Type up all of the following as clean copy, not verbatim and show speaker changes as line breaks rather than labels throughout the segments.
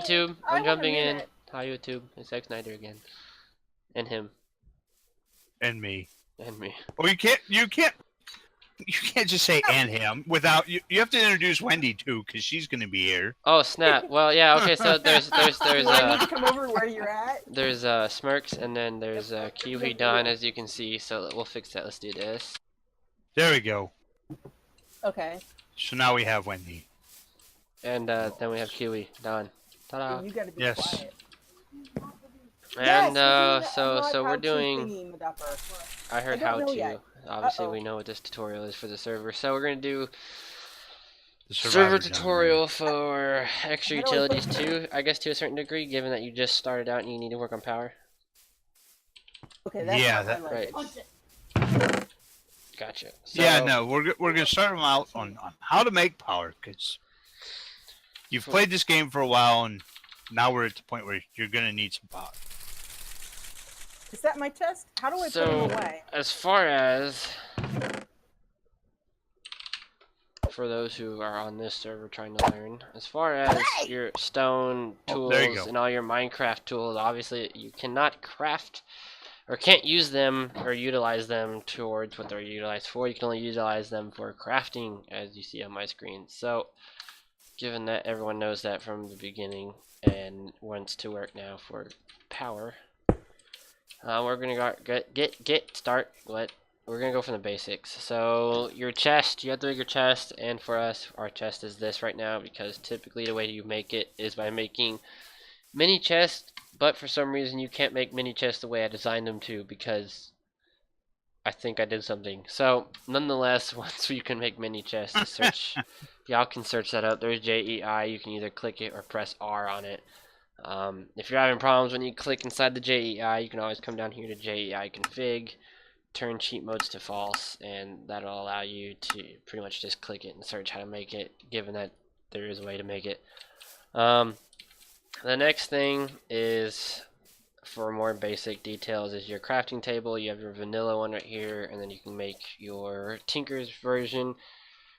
YouTube.
I
I'm
want a
jumping in.
minute.
Hi YouTube. It's X Snyder again. And him.
And me.
And me.
Well, you can't just say and him without you have to introduce Wendy too, because she's gonna be here.
Oh snap. Well yeah, okay, so there's
Do I need to come over where you're at?
there's Smirks and then there's Kiwi done, as you can see, so we'll fix that. Let's do this.
There we go.
Okay.
So now we have Wendy.
And then we have Kiwi done. Ta-da.
You gotta be
Yes.
quiet.
And
Yes,
so we're
how-to
doing
thingy, Madupper.
I heard
I
how
don't know
to.
yet.
Obviously
Uh-oh.
we know what this tutorial is for the server. So we're gonna do
The
server
Survivor
tutorial for extra
How do I
utilities
put-
too, I guess to a certain degree, given that you just started out and you need to work on power.
Okay, that's
Yeah,
not
that-
my
Right.
language.
Gotcha. So,
Yeah, no, we're gonna start them out on how to make power, because you've played this game for a while, and now we're at the point where you're gonna need some power.
Is that my chest? How do I
So-
put him away?
as far as for those who are on this server trying to learn, as far as your stone
Oh, there you
tools
go.
and all your Minecraft tools, obviously you cannot craft or can't use them or utilize them towards what they're utilized for. You can only utilize them for crafting, as you see on my screen. So given that everyone knows that from the beginning and wants to work now for power, we're gonna we're gonna go from the basics. So your chest, you have to make your chest, and for us, our chest is this right now, because typically the way you make it is by making mini chests, but for some reason you can't make mini chests the way I designed them to, because I think I did something. So nonetheless, once you can make mini chests, to search, y'all can search that up. There's JEI. You can either click it or press R on it. If you're having problems when you click inside the JEI, you can always come down here to JEI config, turn cheat modes to false, and that'll allow you to pretty much just click it and search how to make it, given that there is a way to make it. The next thing is, for more basic details, is your crafting table. You have your vanilla one right here, and then you can make your Tinker's version,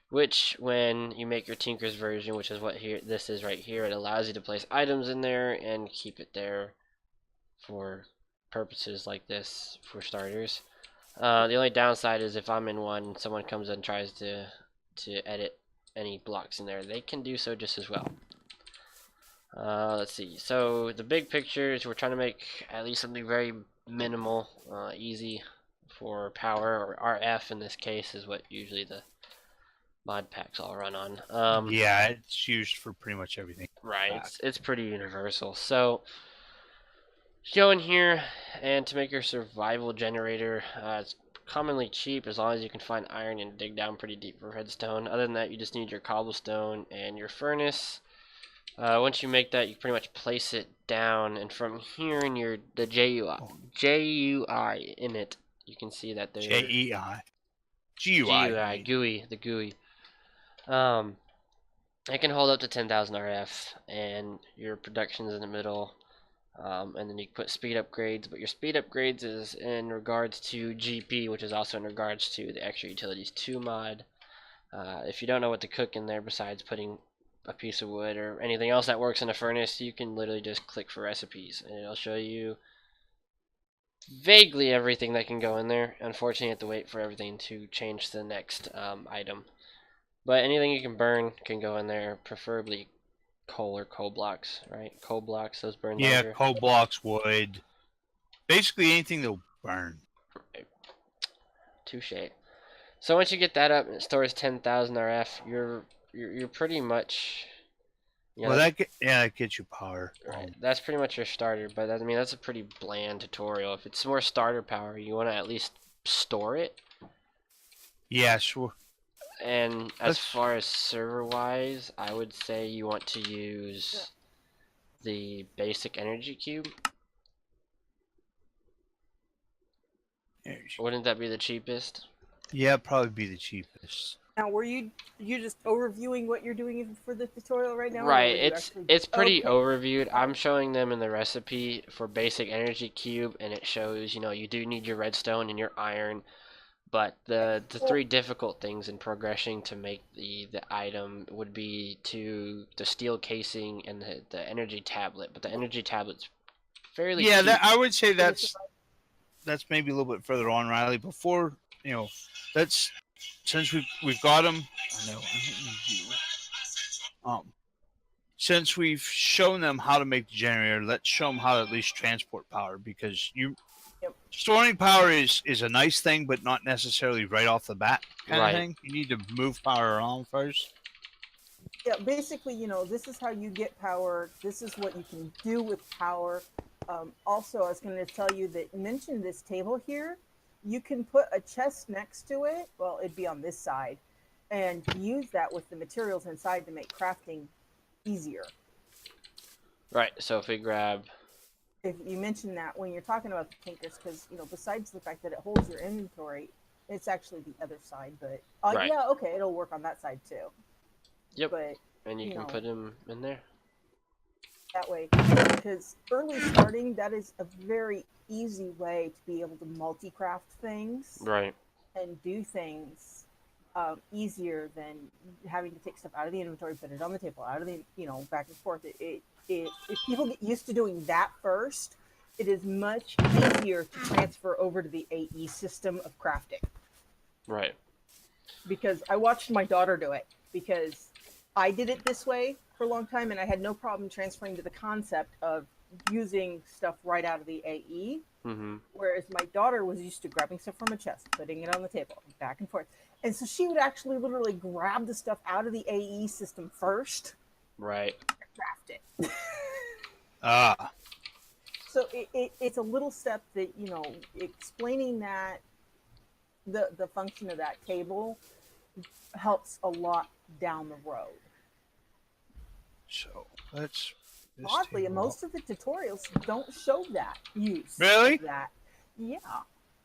which when you make your Tinker's version, which is what this is right here, it allows you to place items in there and keep it there for purposes like this, for starters. The only downside is if I'm in one, someone comes in and tries to edit any blocks in there, they can do so just as well. Let's see. So the big picture is we're trying to make at least something very minimal, easy for power, or RF in this case is what usually the mod packs all run on.
Yeah, it's used for pretty much everything.
Right, it's pretty universal. So go in here, and to make your survival generator, it's commonly cheap as long as you can find iron and dig down pretty deep for redstone. Other than that, you just need your cobblestone and your furnace. Once you make that, you pretty much place it down, and from here in the GUI in it, you can see that there's
JEI.
GUI, the GUI. It can hold up to 10,000 RF, and your production's in the middle. And then you put speed upgrades, but your speed upgrades is in regards to GP, which is also in regards to the Extra Utilities 2 mod. If you don't know what to cook in there besides putting a piece of wood or anything else that works in a furnace, you can literally just click for recipes, and it'll show you vaguely everything that can go in there. Unfortunately, you have to wait for everything to change to the next item. But anything you can burn can go in there, preferably coal or coal blocks, right? Coal blocks, those burn
Yeah,
longer.
coal blocks, wood. Basically anything that'll burn.
Touche. So once you get that up and it stores 10,000 RF, you're pretty much, you know,
Well, that gets you power.
right. That's pretty much your starter. But I mean, that's a pretty bland tutorial. If it's more starter power, you want to at least store it.
Yeah, sure.
And as far as server wise, I would say you want to use the basic energy cube. Wouldn't that be the cheapest?
Yeah, probably be the cheapest.
Now, were you just overviewing what you're doing for the tutorial right now? or
Right,
were you actually-
it's pretty
Okay.
overviewed. I'm showing them in the recipe for basic energy cube, and it shows, you know, you do need your redstone and your iron, But the three difficult things in progressing to make the item would be the steel casing and the energy tablet. But the energy tablet's fairly
Yeah,
cheap.
I would say that's maybe a little bit further on, Riley. Before, that's since we've got them. I know. Since we've shown them how to make the generator, let's show them how to at least transport power, because storing power is a nice thing, but not necessarily right off the bat kind of thing. You need to move power around first.
Yeah, basically, this is how you get power. This is what you can do with power. Also, I was going to tell you that mention this table here. You can put a chest next to it. Well, it'd be on this side, and use that with the materials inside to make crafting easier.
Right. So if we grab,
if you mention that when you're talking about the tinkers, because besides the fact that it holds your inventory, it's actually the other side. But
right.
Yeah, okay, it'll work on that side too.
Yep.
But
and you can put them in there.
That way, because early starting, that is a very easy way to be able to multi-craft things,
right,
and do things easier than having to take stuff out of the inventory, put it on the table, out of the back and forth. If people get used to doing that first, it is much easier to transfer over to the AE system of crafting.
Right.
Because I watched my daughter do it, because I did it this way for a long time, and I had no problem transferring to the concept of using stuff right out of the AE.
Mm-hmm.
Whereas my daughter was used to grabbing stuff from a chest, putting it on the table, back and forth. And so she would actually literally grab the stuff out of the AE system first.
Right.
And craft it. So it's a little step that, explaining that, the function of that table helps a lot down the road.
So let's.
Oddly, most of the tutorials don't show that use.
Really?
Of that. Yeah.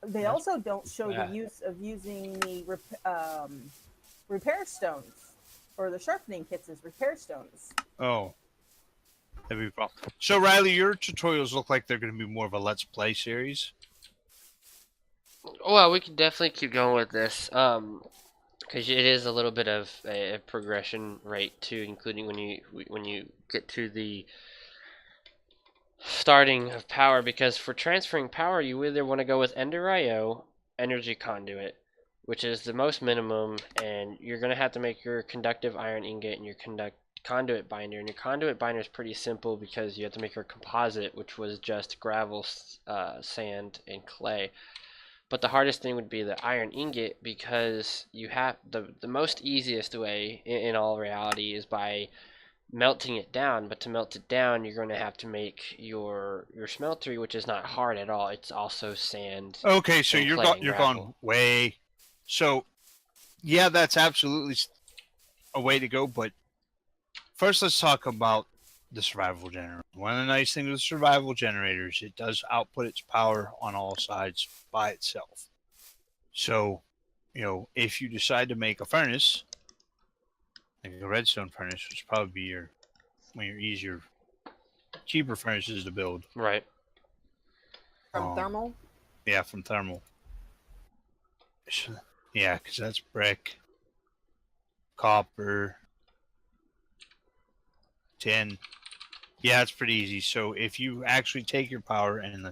They also don't show the use of using the repair stones, or the sharpening kits as repair stones.
Oh. That'd be a problem. So, Riley, your tutorials look like they're going to be more of a Let's Play series.
Well, we can definitely keep going with this. Because it is a little bit of a progression rate too, including when you get to the starting of power. Because for transferring power, you either want to go with Ender IO, Energy Conduit, which is the most minimum, and you're gonna have to make your conductive iron ingot and your conduit binder. And your conduit binder is pretty simple because you have to make your composite, which was just gravel, sand, and clay. But the hardest thing would be the iron ingot, because you have the most easiest way in all reality is by melting it down. But to melt it down, you're going to have to make your smeltery, which is not hard at all. It's also sand.
Okay, so you're gone way. So, yeah, that's absolutely a way to go. But first, let's talk about the survival generator. One of the nice things with survival generators, it does output its power on all sides by itself. So, if you decide to make a furnace, like a redstone furnace, which would probably be one of your easier, cheaper furnaces to build.
Right.
From thermal?
Yeah, from thermal. Yeah, because that's brick, copper, tin. Yeah, it's pretty easy. So if you actually take your power, and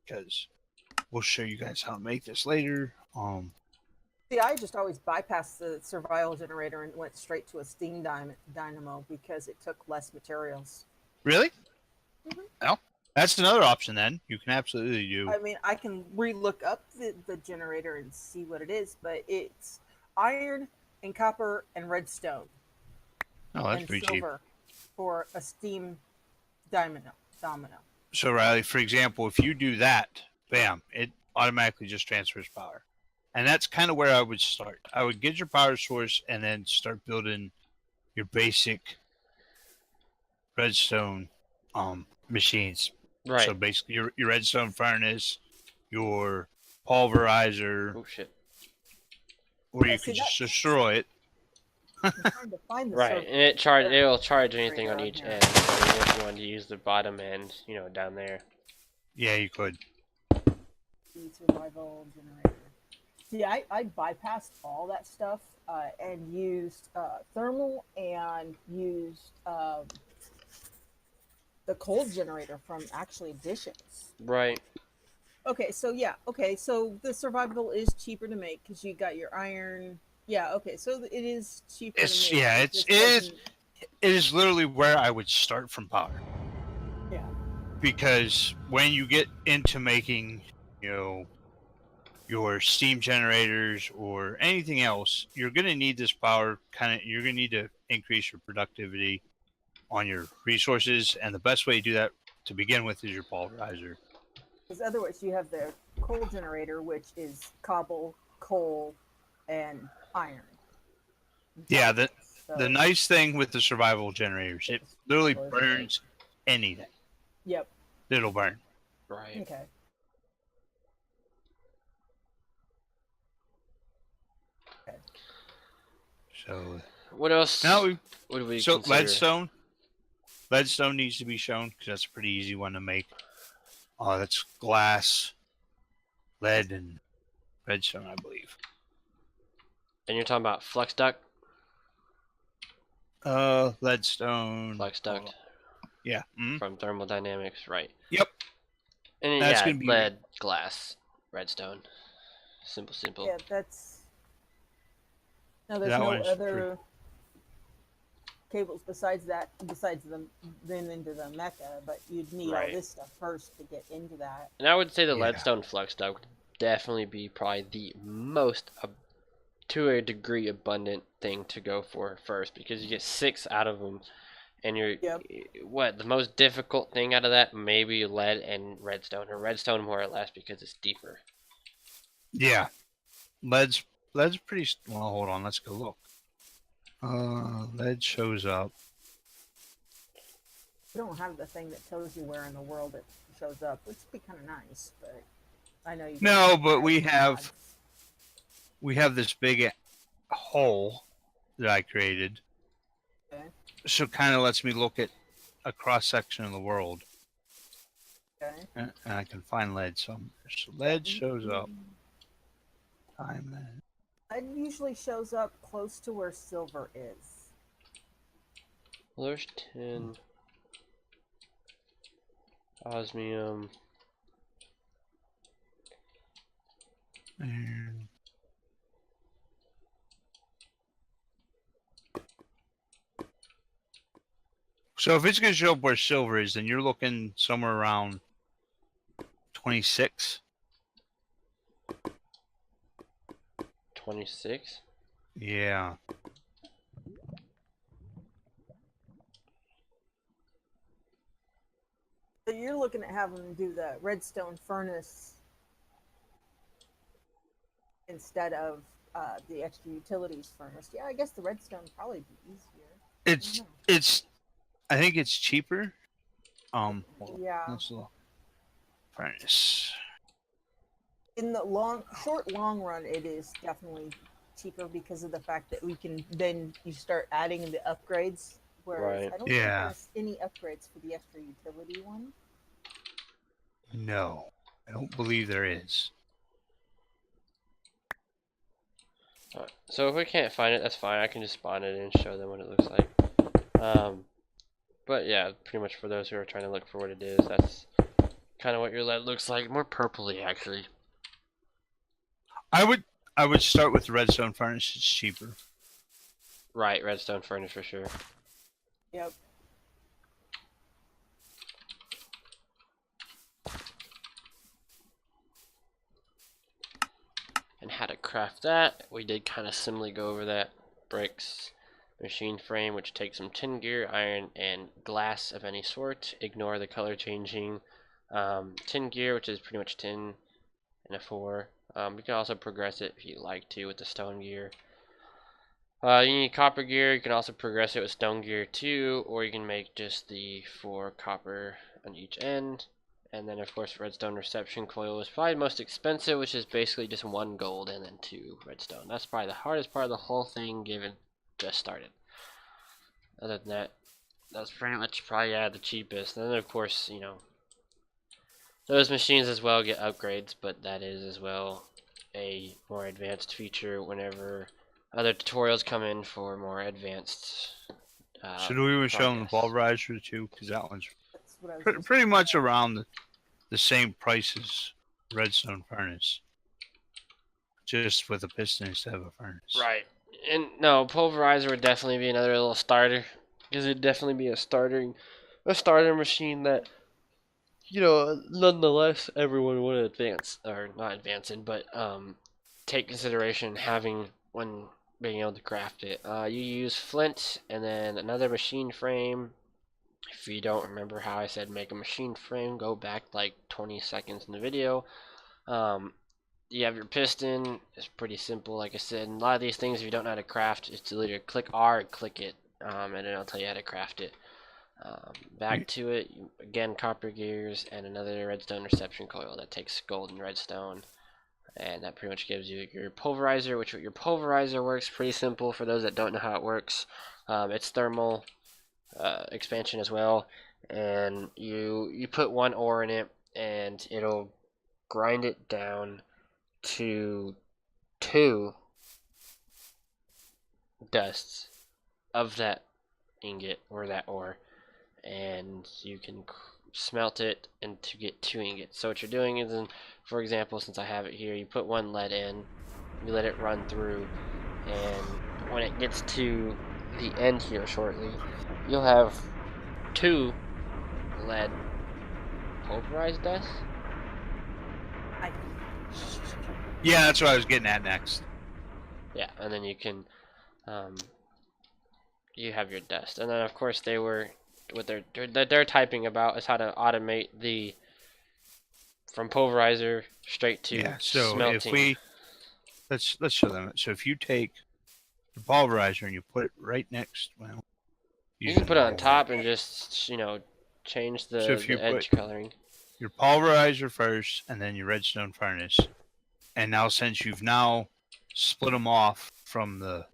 because we'll show you guys how to make this later.
See, I just always bypassed the survival generator and went straight to a steam dynamo because it took less materials.
Really?
Mm-hmm.
Well, that's another option then. You can absolutely do.
I mean, I can re-look up the generator and see what it is, but it's iron and copper and redstone.
Oh, that's pretty cheap.
Silver for a steam domino.
So, Riley, for example, if you do that, bam, it automatically just transfers power. And that's kind of where I would start. I would get your power source and then start building your basic redstone machines.
Right.
So basically your redstone furnace, your pulverizer.
Oh shit.
Or you could just destroy it.
I'm trying to find the
right, and it'll charge anything on each end. So if you want to use the bottom end, down there.
Yeah, you could.
Survival generator. See, I bypassed all that stuff and used thermal and used the cold generator from actually additions.
Right.
Okay, so yeah, okay, so the survival is cheaper to make because you got your iron. Yeah, okay, so it is cheaper to
It's
make.
yeah,
It
it's
just doesn't.
it is literally where I would start from power.
Yeah.
Because when you get into making, you know, your steam generators or anything else, you're going to need this power. You're going to need to increase your productivity on your resources, and the best way to do that to begin with is your pulverizer.
Because otherwise, you have the coal generator, which is cobble, coal, and iron.
Yeah,
So
the nice thing with the survival generators, it literally burns anything.
Yep.
It'll burn.
Right.
Okay.
So
what else?
now
Would we
so
consider?
leadstone needs to be shown because that's a pretty easy one to make. That's glass, lead, and redstone, I believe.
And you're talking about flux duct.
Leadstone.
Flux duct.
Yeah.
From thermodynamics, right?
Yep.
And
That's
yeah,
gonna be
lead, glass, redstone. Simple.
Yeah, that's. No, there's
that
no
one is
other cables besides them then into the mecha, but you'd need all
Right.
this stuff first to get into that.
And I would say the
Yeah.
leadstone flux duct would definitely be probably the most, to a degree, abundant thing to go for first, because you get 6 out of them, and you're
Yep.
what the most difficult thing out of that maybe lead and redstone, or redstone more or less because it's deeper.
Yeah. Lead's pretty. Well, hold on. Let's go look. Lead shows up.
We don't have the thing that tells you where in the world it shows up, which would be kind of nice, but I know you.
No, but we have this big hole that I created.
Okay.
So kind of lets me look at a cross section of the world.
Okay.
And I can find lead somewhere. So lead shows up. Time lead.
Lead usually shows up close to where silver is.
Well, there's tin, osmium.
And so if it's going to show up where silver is, then you're looking somewhere around 26.
26.
Yeah.
So you're looking at having them do the redstone furnace instead of the extra utilities furnace. Yeah, I guess the redstone would probably be easier.
I think it's cheaper.
Yeah.
Let's look. Furnace.
In the long run, it is definitely cheaper because of the fact that we can then you start adding the upgrades. Whereas
Right.
I don't think there's any upgrades for the extra utility one.
No, I don't believe there is.
Alright, so if we can't find it, that's fine. I can just spawn it and show them what it looks like. But yeah, pretty much for those who are trying to look for what it is, that's kind of what your lead looks like. More purpley, actually.
I would start with the redstone furnace. It's cheaper.
Right, redstone furnace for sure.
Yep.
And how to craft that, we did kind of similarly go over that. Bricks, machine frame, which takes some tin gear, iron, and glass of any sort. Ignore the color changing. Tin gear, which is pretty much tin and a 4. You can also progress it if you like to with the stone gear. You need copper gear. You can also progress it with stone gear too, or you can make just the 4 copper on each end. And then of course redstone reception coil is probably the most expensive, which is basically just 1 gold and then 2 redstone. That's probably the hardest part of the whole thing given just started. Other than that, that's pretty much probably the cheapest. And then of course, you know, those machines as well get upgrades, but that is as well a more advanced feature whenever other tutorials come in for more advanced
Should we even show them the
progress.
pulverizer too? Because that one's
That's what I was just
pretty much around the same price as redstone furnace, just with a piston instead of a furnace.
Right. And no, pulverizer would definitely be another little starter, because it'd definitely be a starter machine that, you know, nonetheless everyone would advance, or not advance in, but take consideration having when being able to craft it. You use flint and then another machine frame. If you don't remember how I said make a machine frame, go back like 20 seconds in the video. You have your piston. It's pretty simple, like I said. And a lot of these things, if you don't know how to craft, it's literally click R and click it, and then it'll tell you how to craft it. Back to it, again, copper gears and another redstone reception coil that takes gold and redstone. And that pretty much gives you your pulverizer, which your pulverizer works pretty simple for those that don't know how it works. It's thermal expansion as well, and you put one ore in it, and it'll grind it down to 2 dusts of that ingot or that ore, and you can smelt it and to get 2 ingots. So what you're doing is, for example, since I have it here, you put 1 lead in, you let it run through, and when it gets to the end here shortly, you'll have 2 lead pulverized dust.
Yeah, that's what I was getting at next.
Yeah, and then you can, you have your dust, and then of course they were, what they're typing about is how to automate the from pulverizer straight to
so
smelting.
If we let's show them. So if you take the pulverizer and you put it right next, well,
you can put it on top and just, you know, change the,
so if you
the edge
put
coloring.
Your pulverizer first, and then your redstone furnace. And now, since you've now split them off from the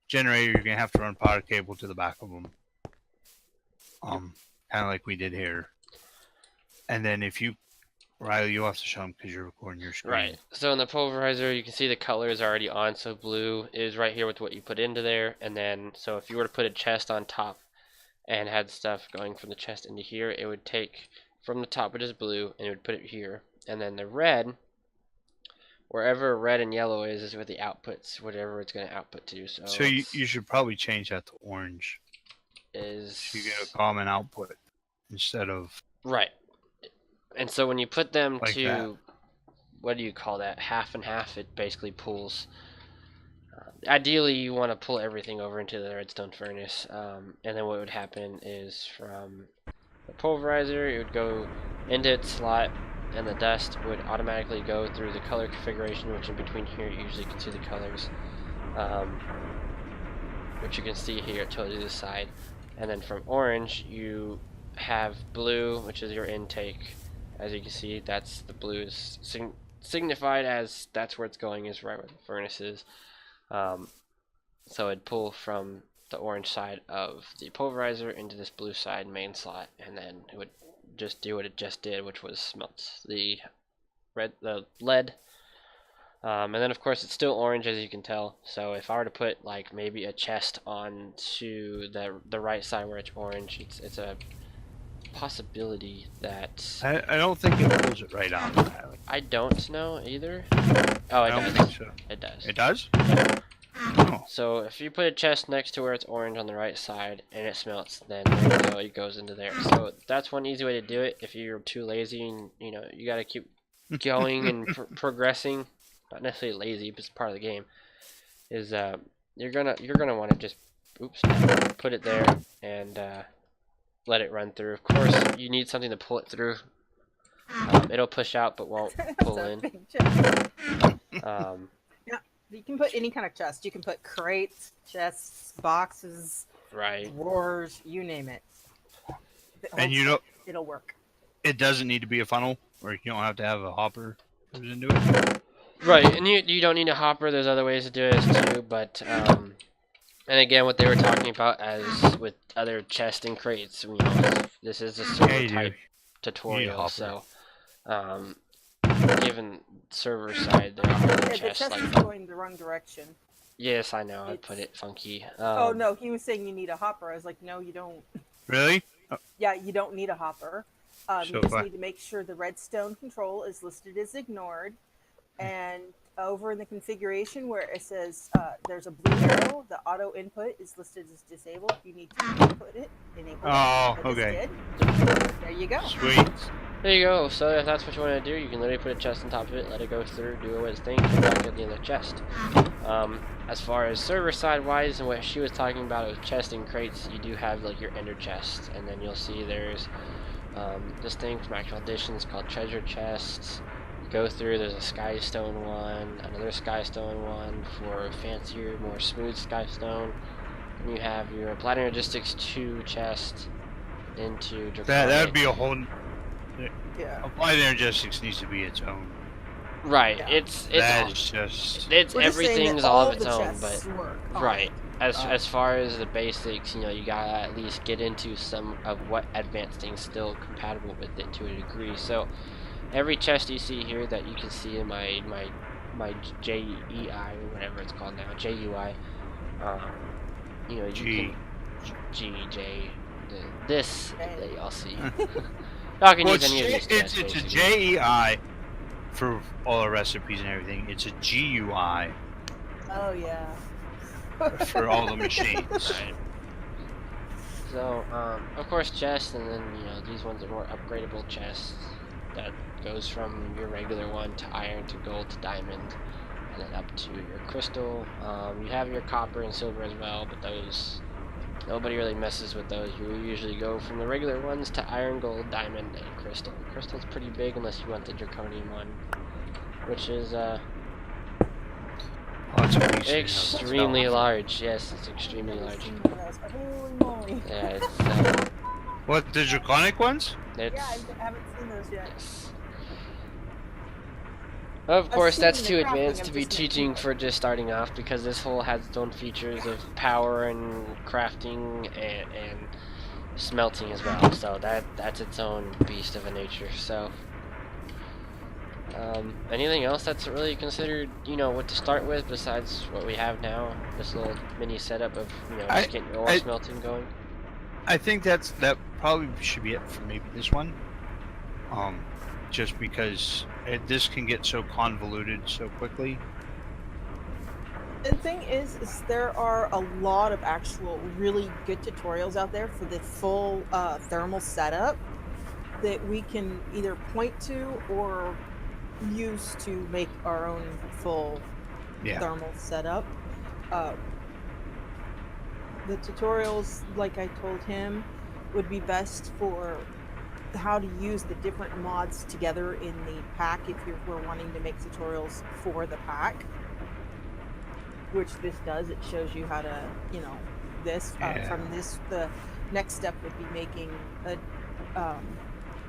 generator, you're gonna have to run power cable to the back of them, kind of like we did here. And then if you, Riley, you'll have to show them because you're recording your screen.
Right. So in the pulverizer, you can see the color is already on. So blue is right here with what you put into there, and then so if you were to put a chest on top and had stuff going from the chest into here, it would take from the top, which is blue, and it would put it here, and then the red, wherever red and yellow is where the outputs, whatever it's going to output to. So
you should probably change that to orange.
So
you get a common output instead of
right. And so when you put them
like
to
that.
What do you call that? Half and half. It basically pulls. Ideally, you want to pull everything over into the redstone furnace, and then what would happen is from the pulverizer, it would go into its slot, and the dust would automatically go through the color configuration, which in between here you usually can see the colors, which you can see here. It tells you the side, and then from orange you have blue, which is your intake. As you can see, that's the blue is signified as that's where it's going, is right where the furnace is. So it'd pull from the orange side of the pulverizer into this blue side main slot, and then it would just do what it just did, which was smelt the lead. And then of course it's still orange, as you can tell. So if I were to put like maybe a chest onto the right side where it's orange, it's a possibility that
I don't think it pulls it right out.
I don't know either. Oh, it does.
Think so.
It does.
It does? Oh.
So if you put a chest next to where it's orange on the right side and it smelts, then there you go, it goes into there. So that's one easy way to do it. If you're too lazy and you got to keep going and progressing, not necessarily lazy, but it's part of the game. Is you're gonna want to just put it there and let it run through. Of course, you need something to pull it through. It'll push out but won't pull in.
Yeah, you can put any kind of chest. You can put crates, chests, boxes,
right,
drawers, you name it.
And
it'll work.
It doesn't need to be a funnel, or you don't have to have a hopper goes into it.
Right, and you don't need a hopper. There's other ways to do it too, but and again, what they were talking about as with other chests and crates, this is a server type tutorial, so given server side, there are
Yeah, the
chests
chest
like
is
that.
going the wrong direction.
Yes, I know. I
It's...
put it funky.
Oh no, he was saying you need a hopper. I was like, no, you don't.
Really? Oh,
Yeah, you don't need a hopper. You
so
just
far.
need to make sure the redstone control is listed as ignored. And over in the configuration where it says there's a blue arrow, the auto input is listed as disabled. You need to input it, enable it.
Oh,
I just
okay.
did. There you go.
Sweet.
There you go. So if that's what you want to do, you can literally put a chest on top of it, let it go through, do its thing, come back at the end of the chest. As far as server side wise and what she was talking about with chest and crates, you do have like your ender chest, and then you'll see there's this thing from Actual Editions called treasure chests. You go through, there's a skystone one, another skystone one for fancier, more smooth skystone. And you have your Platinum Logistics 2 chest into Draconic.
That would be a whole.
Yeah.
Applied Energetics needs to be its own.
Right.
Yeah.
It's
Just.
it's
We're just saying
everything's
that
all
all
of its
the
own,
chests
but
work.
right. As
Oh.
as far as the basics, you know, you gotta at least get into some of what advanced things still compatible with it to a degree. So every chest you see here that you can see in my JEI or whatever it's called now, JUI, you know, you
G.
can J this
J.
that y'all see. Y'all can
Well,
use any of these chests.
it's a
basically.
JEI for all the recipes and everything. It's a GUI
Oh yeah.
for all the machines.
Right. So, of course, chests, and then, you know, these ones are more upgradable chests that goes from your regular one to iron to gold to diamond, and then up to your crystal. You have your copper and silver as well, but those, nobody really messes with those. You usually go from the regular ones to iron, gold, diamond, and crystal. Crystal's pretty big unless you want the draconian one, which is,
Lots of pieces.
extremely large. Yes, it's extremely
Never
large.
seen one of those. Holy moly.
Yeah,
What, the draconic ones?
it's
Yeah, I haven't seen those yet.
yes. Of course,
seen
that's
the
too
crafting,
advanced
I've
to be
just never
teaching
seen
for just starting off, because this whole has its own features of power and crafting and smelting as well. So that's its own beast of a nature. So anything else that's really considered, you know, what to start with besides what we have now? This little mini setup of, you know, just getting your ore smelting going.
I think that probably should be it for maybe this one. Just because this can get so convoluted so quickly.
The thing is there are a lot of actual really good tutorials out there for the full thermal setup that we can either point to or use to make our own full thermal setup. The tutorials, like I told him, would be best for how to use the different mods together in the pack if we're wanting to make tutorials for the pack, which this does. It shows you how to, you know, this from this. The next step would be making a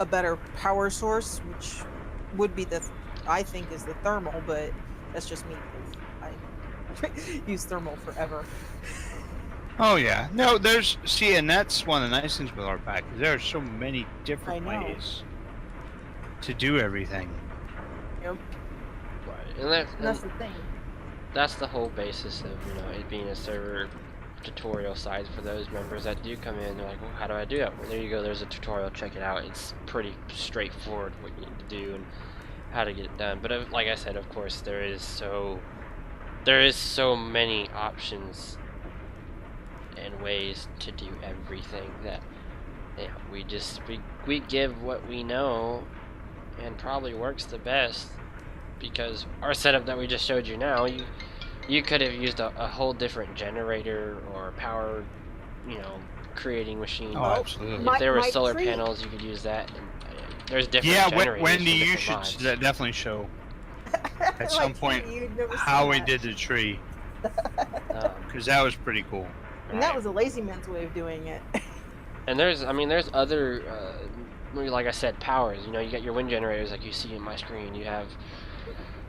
better power source, which would be I think is the thermal, but that's just me because I use thermal forever.
Oh yeah, no, and that's one of the nice things with our pack. There are so many different ways to do everything.
Yep.
Right, and
that's the thing.
That's the whole basis of, you know, it being a server tutorial side for those members that do come in. They're like, well, how do I do that? Well, there you go. There's a tutorial. Check it out. It's pretty straightforward what you need to do and how to get it done. But like I said, of course, there is so many options and ways to do everything that, you know, we give what we know and probably works the best, because our setup that we just showed you now, you could have used a whole different generator or power, you know, creating machine.
Oh, absolutely.
If there were solar panels, you could use that. And, there's different generators.
Yeah, Wendy, you should
mods.
definitely show at some point how we did the tree, because that was pretty cool.
And that was a lazy man's way of doing it.
And there's other, like I said, powers. You know, you got your wind generators like you see in my screen. You have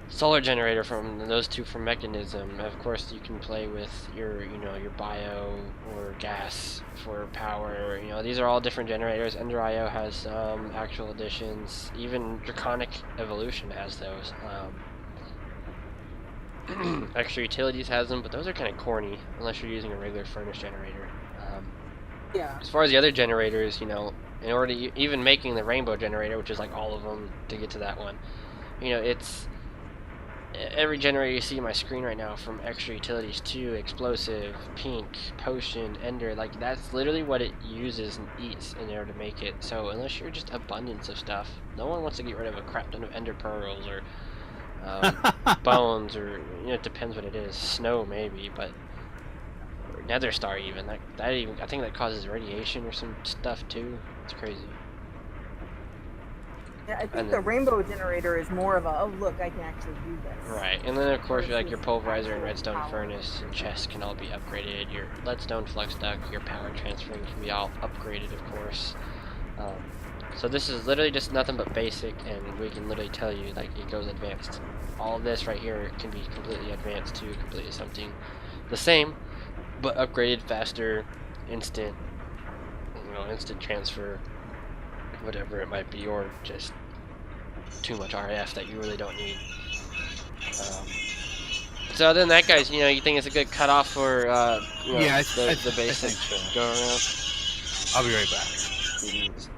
solar generator from those two from Mechanism. Of course, you can play with your, your bio or gas for power. These are all different generators. Ender IO has actual additions. Even Draconic Evolution has those. Extra Utilities has them, but those are kind of corny unless you're using a regular furnace generator.
Yeah.
As far as the other generators, in order to even making the rainbow generator, which is like all of them to get to that one, it's every generator you see on my screen right now, from extra utilities to explosive, pink, potion, ender, like that's literally what it uses and eats in order to make it. So unless you're just abundance of stuff, no one wants to get rid of a crap ton of ender pearls or bones, or it depends what it is. Snow maybe, but nether star even that even I think that causes radiation or some stuff too. It's crazy.
Yeah, I think the rainbow generator is more of a, oh look, I can actually do this.
Right, and then of course like your pulverizer and redstone furnace and chest can all be upgraded. Your leadstone flux duct, your power transferring can be all upgraded, of course. So this is literally just nothing but basic, and we can literally tell you like it goes advanced. All this right here can be completely advanced to completely something the same, but upgraded, faster, instant, instant transfer, whatever it might be, or just too much RF that you really don't need. So other than that, guys, you think it's a good cutoff for the basic go around?
I'll be right back.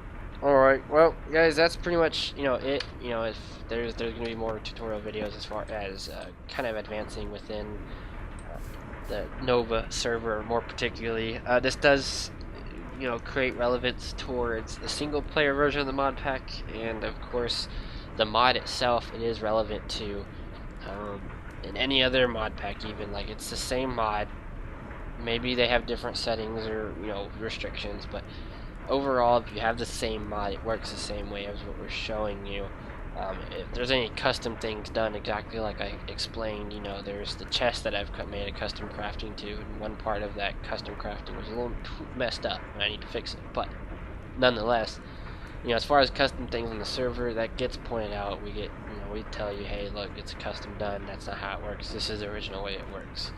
Alright, well guys, that's pretty much it. If there's gonna be more tutorial videos as far as kind of advancing within the Nova server, more particularly. This does create relevance towards the single player version of the mod pack, and of course the mod itself, it is relevant to in any other mod pack. Even like it's the same mod, maybe they have different settings or restrictions, but overall if you have the same mod, it works the same way as what we're showing you. If there's any custom things done exactly like I explained, there's the chest that I've made a custom crafting to, and one part of that custom crafting was a little messed up and I need to fix it. But nonetheless, as far as custom things on the server that gets pointed out, we get, we tell you, hey look, it's custom done, that's not how it works, this is the original way it works.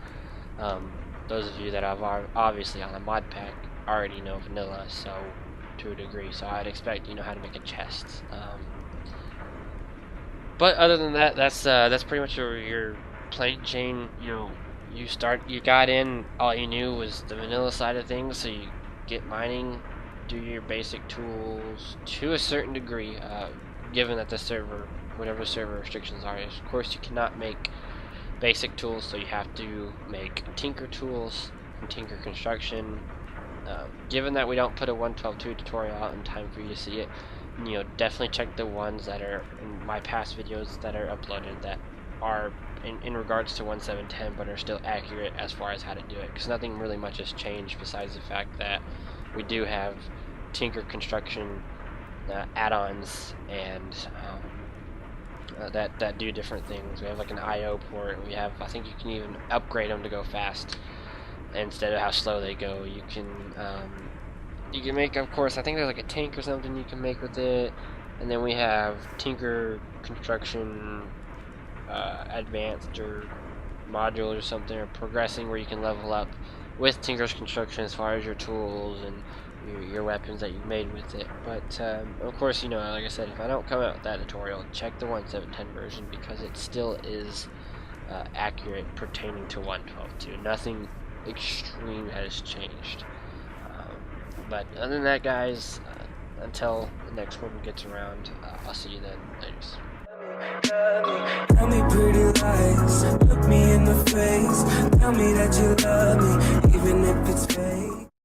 Those of you that have obviously on the mod pack already know vanilla, so to a degree, so I'd expect you know how to make a chest. But other than that, that's pretty much your plain Jane. You got in, all you knew was the vanilla side of things, so you get mining, do your basic tools to a certain degree, given that the server, whatever server restrictions are. Of course, you cannot make basic tools, so you have to make tinker tools and tinker construction. Given that we don't put a 1.12.2 tutorial out in time for you to see it, definitely check the ones that are in my past videos that are uploaded that are in regards to 1.7.10 but are still accurate as far as how to do it, because nothing really much has changed besides the fact that we do have tinker construction add-ons and that do different things. We have like an IO port. We have, I think you can even upgrade them to go fast instead of how slow they go. You can make, of course, I think there's like a tank or something you can make with it, and then we have tinker construction advanced or module or something, or progressing, where you can level up with tinker's construction as far as your tools and your weapons that you've made with it. But of course, like I said, if I don't come out with that tutorial, check the 1.7.10 version, because it still is accurate pertaining to 1.12.2. Nothing extreme has changed. But other than that, guys, until the next one gets around, I'll see you then. Laters.
Tell me pretty lies, look me in the face, tell me that you love me, even if it's fake.